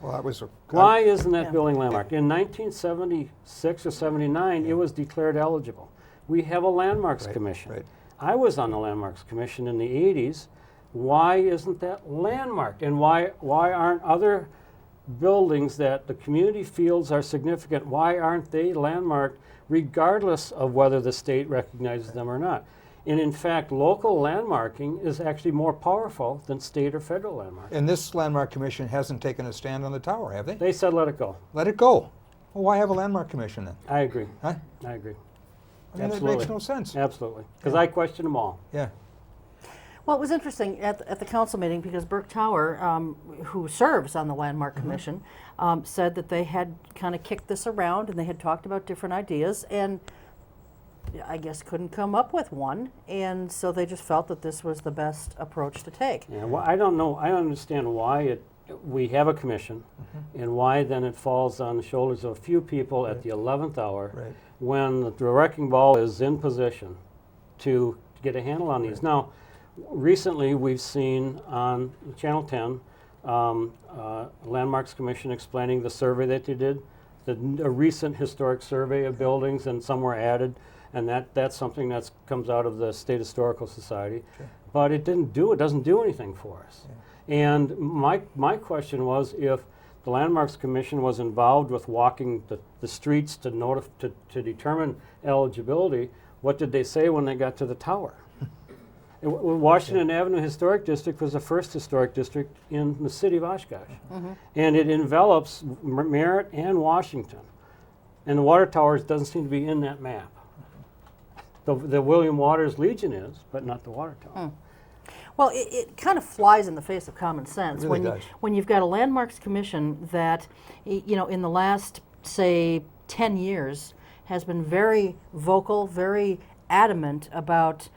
Well, that was Why isn't that building landmarked? In 1976 or 79, it was declared eligible. We have a landmarks commission. right. I was on the landmarks commission in the 80s. Why isn't that landmarked? And why aren't other buildings that the community feels are significant, why aren't they landmarked regardless of whether the state recognizes them or not? And in fact, local landmarking is actually more powerful than state or federal landmarking. And this landmark commission hasn't taken a stand on the tower, have they? They said let it go. Let it go. Well, why have a landmark commission then? I agree. Huh? I agree. I mean, Absolutely. that makes no sense. Absolutely. Because I question them all. Yeah. Well, it was interesting at the council meeting because Burke Tower, who serves on the Landmark Commission, said that they had kind of kicked this around and they had talked about different ideas and I guess couldn't come up with one, and so they just felt that this was the best approach to take. Yeah, well, I don't know. I don't understand why we have a commission and why then it falls on the shoulders of a few people at the 11th hour when the wrecking ball is in position to get a handle on these. Now, recently we've seen on Channel 10 Landmarks Commission explaining the survey that they did, a recent historic survey of buildings, and some were added, and that's something that comes out of the State Historical Society. But it doesn't do anything for us. And my question was, if the Landmarks Commission was involved with walking the streets to determine eligibility, what did they say when they got to the tower? Washington Avenue Historic District was the first historic district in the city of Oshkosh. And it envelops Merritt and Washington. And the water towers doesn't seem to be in that map. The William Waters Legion is, but not the water tower. Well, it kind of flies in the face of common sense. It really does. When you've got a landmarks commission that, you know, in the last, say, 10 years has been very vocal, very adamant about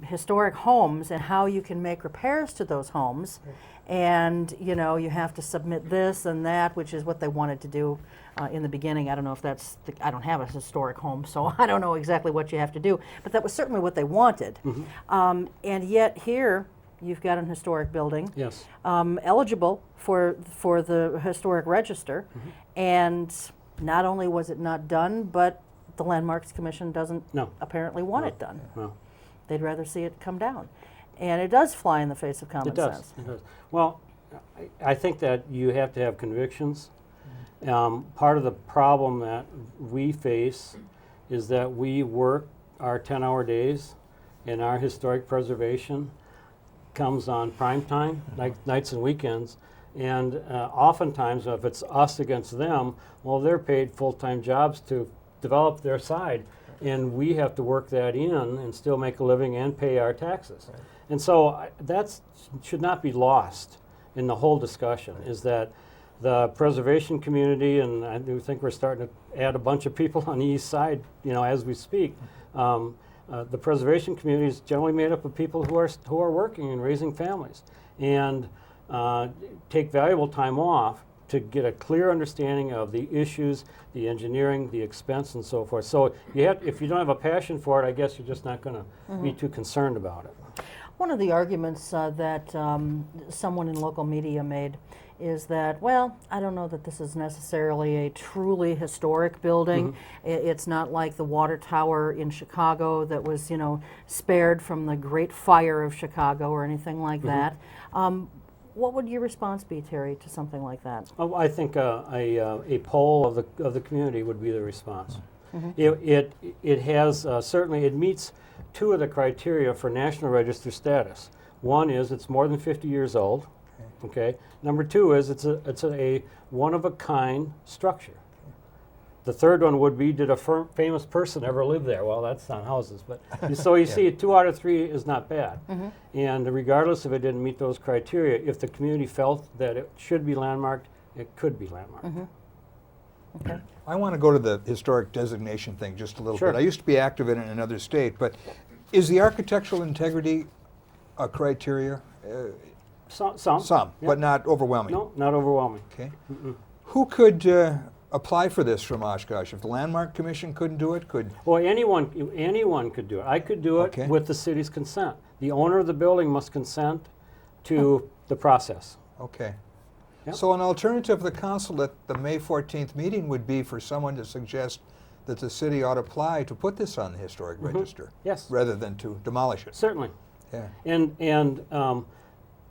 historic homes and how you can make repairs to those homes. And, you know, you have to submit this and that, which is what they wanted to do in the beginning. I don't know if that's, I don't have a historic home, so I don't know exactly what you have to do. But that was certainly what they wanted. And yet here, you've got an historic building. Yes. Eligible for the historic register. And not only was it not done, but the Landmarks Commission doesn't apparently want it done. No. They'd rather see it come down. And it does fly in the face of common sense. It does. Well, I think that you have to have convictions. Part of the problem that we face is that we work our 10-hour days, and our historic preservation comes on prime time, like nights and weekends. And oftentimes, if it's us against them, well, they're paid full-time jobs to develop their side. And we have to work that in and still make a living and pay our taxes. And so that should not be lost in the whole discussion, is that the preservation community, and I do think we're starting to add a bunch of people on the east side, you know, as we speak. The preservation community is generally made up of people who are working and raising families, and take valuable time off to get a clear understanding of the issues, the engineering, the expense, and so forth. So if you don't have a passion for it, I guess you're just not going to be too concerned about it. One of the arguments that someone in local media made is that, well, I don't know that this is necessarily a truly historic building. It's not like the water tower in Chicago that was, you know, spared from the Great Fire of Chicago or anything like that. What would your response be, Terry, to something like that? Oh, I think a poll of the community would be the response. It has certainly, it meets two of the criteria for National Register status. One is it's more than 50 years old. Okay. Number two is it's a one-of-a-kind structure. The third one would be, did a famous person ever live there? Well, that's not houses, but so you see 2 out of 3 is not bad. And regardless if it didn't meet those criteria, if the community felt that it should be landmarked, it could be landmarked. Okay. I want to go to the historic designation thing just a little Sure. bit. I used to be active in another state, but is the architectural integrity a criteria? Some, yeah. but not overwhelming. No, not overwhelming. Okay. Who could apply for this from Oshkosh? If the Landmark Commission couldn't do it, could? Well, anyone could do it. I could do it Okay. with the city's consent. The owner of the building must consent to the process. Okay. Yep. So an alternative to the council at the May 14th meeting would be for someone to suggest that the city ought to apply to put this on the historic register. Yes. Rather than to demolish it. Certainly. Yeah.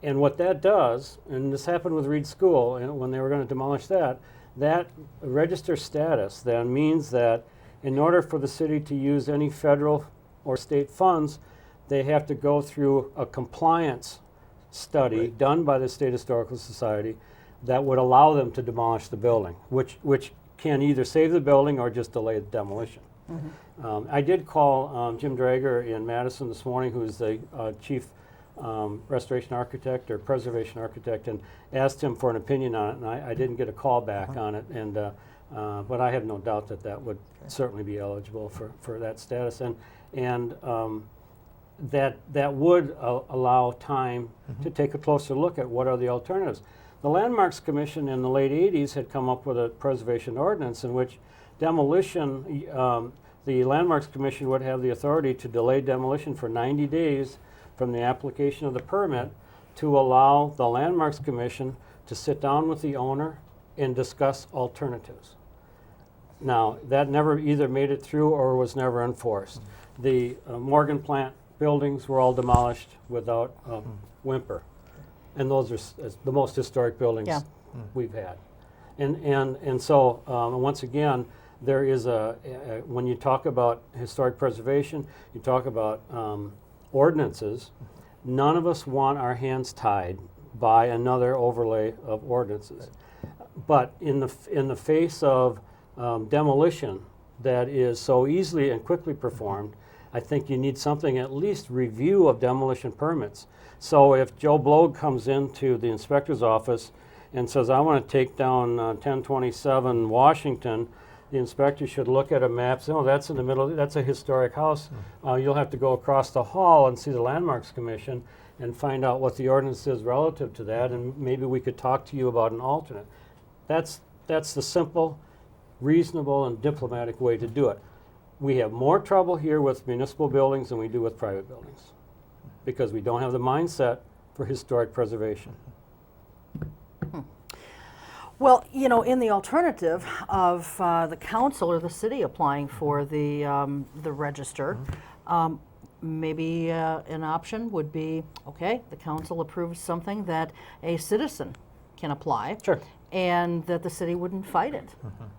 And what that does, and this happened with Reed School, and when they were going to demolish that register status then means that in order for the city to use any federal or state funds, they have to go through a compliance study done by the State Historical Society that would allow them to demolish the building, which can either save the building or just delay the demolition. I did call Jim Drager in Madison this morning, who's the chief restoration architect or preservation architect, and asked him for an opinion on it, and I didn't get a call back on it, and but I have no doubt that that would certainly be eligible for that status, and that would allow time to take a closer look at what are the alternatives. The Landmarks Commission in the late 80s had come up with a preservation ordinance in which demolition, the Landmarks Commission would have the authority to delay demolition for 90 days from the application of the permit to allow the Landmarks Commission to sit down with the owner and discuss alternatives. Now, that never either made it through or was never enforced. The Morgan plant buildings were all demolished without whimper. And those are the most historic buildings we've had. And so, once again, there is when you talk about historic preservation, you talk about ordinances, none of us want our hands tied by another overlay of ordinances. But in the face of demolition that is so easily and quickly performed, I think you need something, at least review of demolition permits. So if Joe Blogue comes into the inspector's office and says, I want to take down 1027 Washington, the inspector should look at a map, say, oh, that's in the middle, that's a historic house. You'll have to go across the hall and see the Landmarks Commission and find out what the ordinance is relative to that, and maybe we could talk to you about an alternate. That's the simple, reasonable, and diplomatic way to do it. We have more trouble here with municipal buildings than we do with private buildings because we don't have the mindset for historic preservation. Well, you know, in the alternative of the council or the city applying for the register, maybe an option would be, okay, the council approves something that a citizen can apply. Sure. And that the city wouldn't fight it.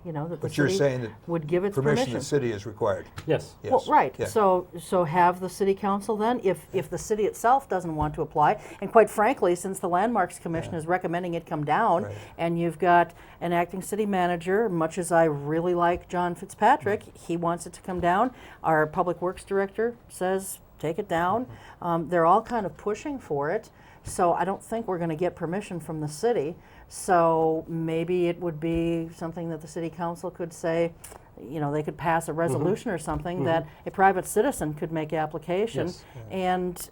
You know, that the But you're city saying that would give its permission permission. of the city is required. Yes. Yes. Well, right. Yeah. So have the city council then, if the city itself doesn't want to apply, and quite frankly, since the Landmarks Commission is recommending it come down, and you've got an acting city manager, much as I really like John Fitzpatrick, he wants it to come down. Our public works director says take it down. They're all kind of pushing for it. So I don't think we're going to get permission from the city. So maybe it would be something that the city council could say, you know, they could pass a resolution or something that a private citizen could make application, and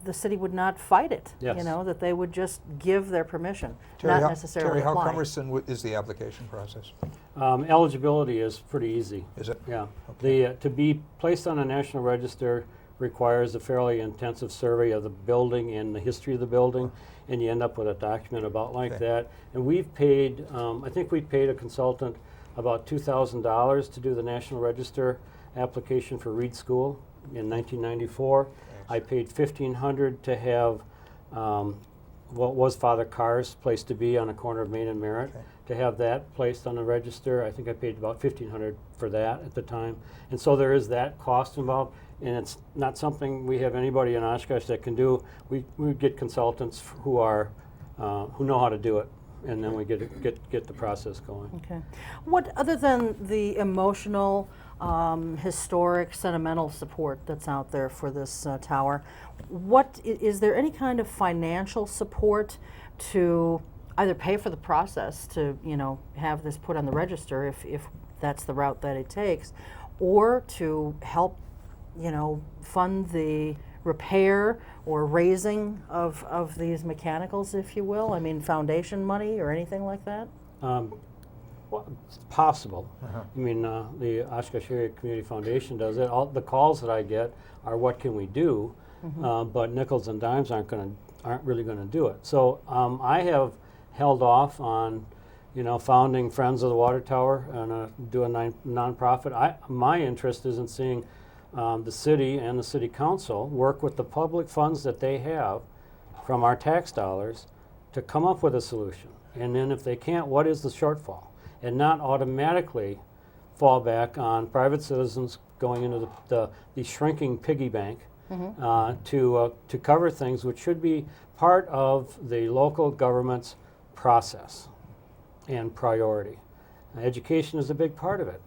the city would not fight it. Yes. You know, that they would just give their permission, Terry, not necessarily Terry, how apply. cumbersome is the application process? Eligibility is pretty easy. Is it? Yeah. Okay. To be placed on a national register requires a fairly intensive survey of the building and the history of the building, and you end up with a document about like that. And we've paid, I think we paid a consultant about $2,000 to do the National Register application for Reed School in 1994. I paid $1,500 to have what was Father Carr's place to be on a corner of Main and Merritt. To have that placed on the register, I think I paid about $1,500 for that at the time. And so there is that cost involved, and it's not something we have anybody in Oshkosh that can do. We get consultants who are who know how to do it, and then we get the process going. Okay. What, other than the emotional, historic, sentimental support that's out there for this tower, what is there any kind of financial support to either pay for the process to, have this put on the register if that's the route that it takes, or to help, fund the repair or raising of these mechanicals, if you will? I mean, foundation money or anything like that? Well, it's possible. I mean, the Oshkosh Area Community Foundation does it. All the calls that I get are, "What can we do?" But nickels and dimes aren't really going to do it. So I have held off on, founding Friends of the Water Tower and do a nonprofit. My interest is in seeing the city and the city council work with the public funds that they have from our tax dollars to come up with a solution. And then if they can't, what is the shortfall? And not automatically fall back on private citizens going into the shrinking piggy bank to cover things which should be part of the local government's process and priority. Education is a big part of it.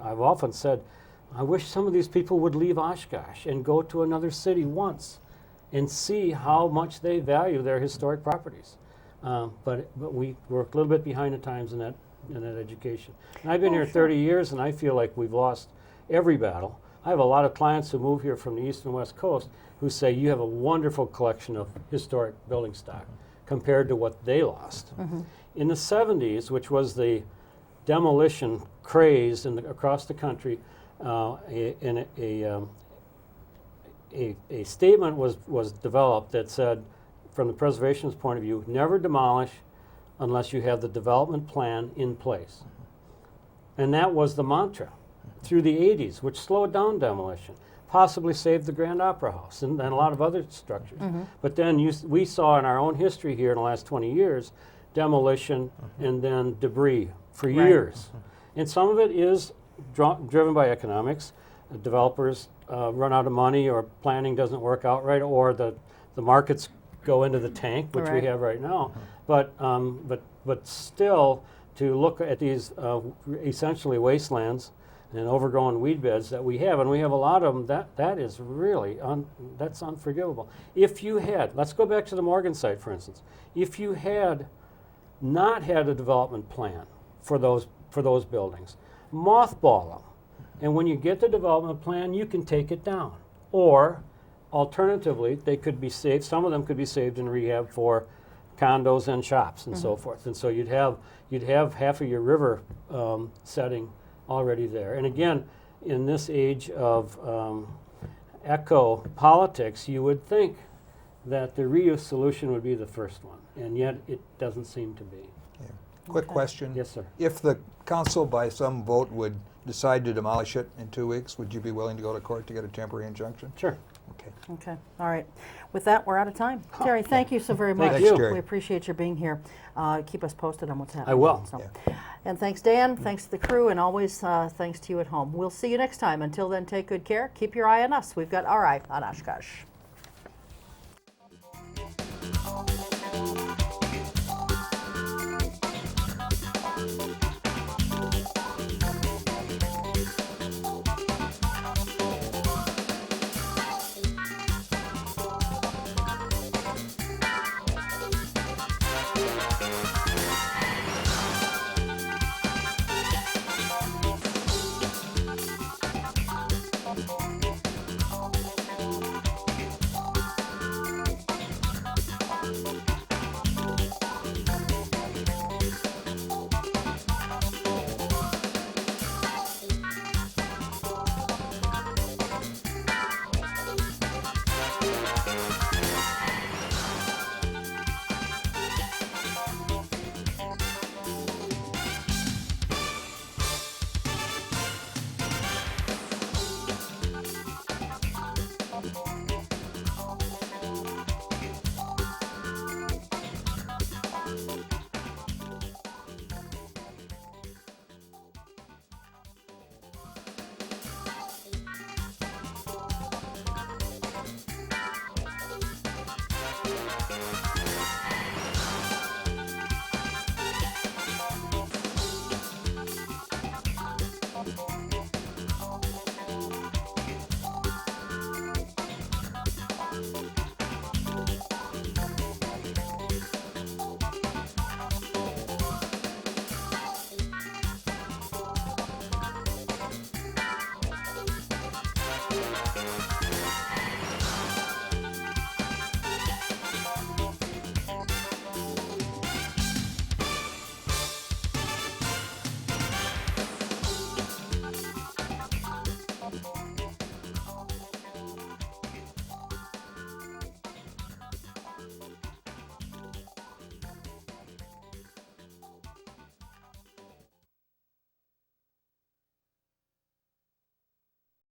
I've often said, I wish some of these people would leave Oshkosh and go to another city once and see how much they value their historic properties. But we're a little bit behind the times in that education. And I've been here 30 years, and I feel like we've lost every battle. I have a lot of clients who move here from the East and West Coast who say you have a wonderful collection of historic building stock compared to what they lost. In the 70s, which was the demolition craze across the country, a statement was developed that said, from the preservationist point of view, never demolish unless you have the development plan in place. And that was the mantra through the 80s, which slowed down demolition, possibly saved the Grand Opera House and a lot of other structures. But then we saw in our own history here in the last 20 years, demolition and then debris for years. And some of it is driven by economics. The developers run out of money, or planning doesn't work out right, or the markets go into the tank, which we have right now. But still, to look at these essentially wastelands and overgrown weed beds that we have, and we have a lot of them, that is really, that's unforgivable. If you had, let's go back to the Morgan site, for instance. If you had not had a development plan for those buildings, mothball them. And when you get the development plan, you can take it down. Or, alternatively, they could be saved, some of them could be saved in rehab for condos and shops and so forth. And so you'd have half of your river setting already there. And again, in this age of eco politics, you would think that the reuse solution would be the first one, and yet it doesn't seem to be. Quick question. Yes, sir. If the council by some vote would decide to demolish it in 2 weeks, would you be willing to go to court to get a temporary injunction? Sure. Okay. Okay, all right. With that, we're out of time. Terry, thank you so very much. Thank you. Thanks, Terry. We appreciate your being here. Keep us posted on what's happening. I will. So. And thanks, Dan. Thanks to the crew, and always thanks to you at home. We'll see you next time. Until then, take good care. Keep your eye on us. We've got our eye on Oshkosh.